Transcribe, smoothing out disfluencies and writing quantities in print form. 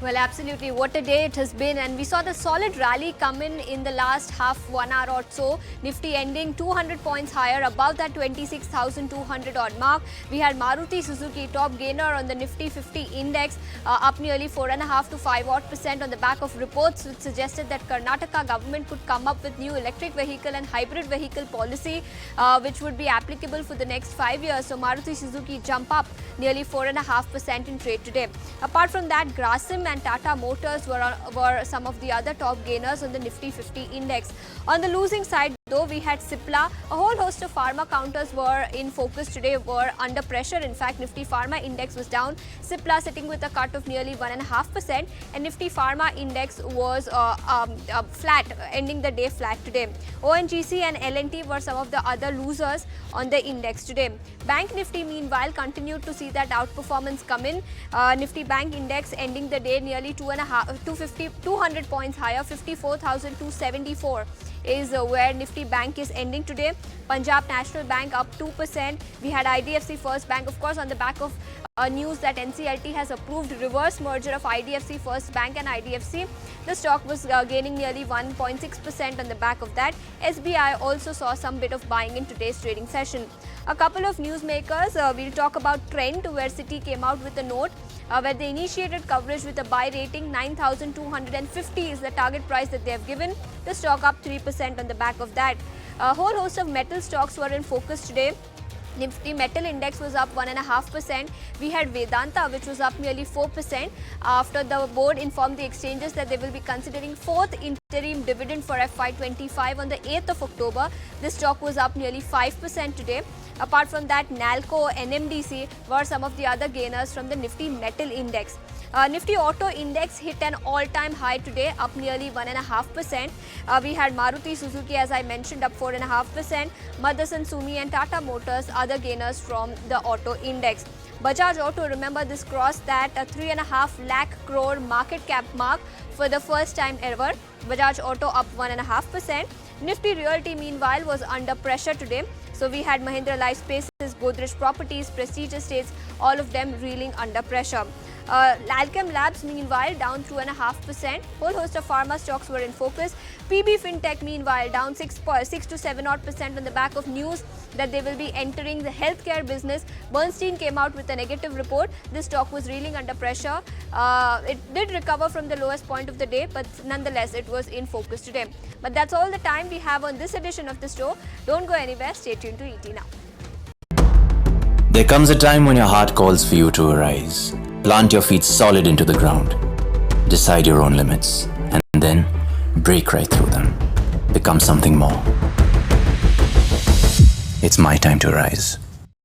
Well, absolutely. What a day it has been. And we saw the solid rally come in the last half 1 hour or so. Nifty ending 200 points higher, above that 26,200 odd mark. We had Maruti Suzuki top gainer on the Nifty 50 index, up nearly 4.5 to 5 odd % on the back of reports which suggested that Karnataka government could come up with new electric vehicle and hybrid vehicle policy, which would be applicable for the next 5 years. So Maruti Suzuki jump up nearly 4.5% in trade today. Apart from that, Grasim and Tata Motors were some of the other top gainers on the Nifty 50 index. On the losing side, though, we had Cipla. A whole host of pharma counters were in focus today, were under pressure. In fact, Nifty Pharma Index was down. Cipla sitting with a cut of nearly 1.5%, and Nifty Pharma Index was flat, ending the day flat today. ONGC and L&T were some of the other losers on the index today. Bank Nifty, meanwhile, continued to see that outperformance come in. Nifty Bank Index ending the day nearly 200 points higher, 54,274 is where Nifty Bank is ending today. Punjab National Bank up 2%. We had IDFC First Bank, of course, on the back of news that NCLT has approved reverse merger of IDFC First Bank and IDFC. The stock was gaining nearly 1.6% on the back of that. SBI also saw some bit of buying in today's trading session. A couple of newsmakers, we'll talk about Trend, where Citi came out with a note where they initiated coverage with a buy rating. 9,250 is the target price that they have given. The stock up 3% on the back of that. A whole host of metal stocks were in focus today. Nifty Metal Index was up 1.5%. We had Vedanta, which was up nearly 4% after the board informed the exchanges that they will be considering fourth interim dividend for FY25 on the 8th of October. This stock was up nearly 5% today. Apart from that, Nalco, NMDC were some of the other gainers from the Nifty Metal Index. Nifty Auto Index hit an all-time high today, up nearly 1.5%. We had Maruti Suzuki, as I mentioned, up 4.5%. Motherson Sumi and Tata Motors, other gainers from the Auto Index. Bajaj Auto, remember, this crossed that 3.5 lakh crore market cap mark for the first time ever. Bajaj Auto up 1.5%. Nifty Realty, meanwhile, was under pressure today. So we had Mahindra Lifespaces, Godrej Properties, Prestige Estates, all of them reeling under pressure. Alchem Labs, meanwhile, down 2.5%. Whole host of pharma stocks were in focus. PB Fintech, meanwhile, down 6 to 7 odd % on the back of news that they will be entering the healthcare business. Bernstein came out with a negative report. This stock was reeling under pressure. It did recover from the lowest point of the day, but nonetheless, it was in focus today. But that's all the time we have on this edition of the show. Don't go anywhere. Stay tuned to ET Now. There comes a time when your heart calls for you to arise. Plant your feet solid into the ground. Decide your own limits. And then break right through them. Become something more. It's my time to rise.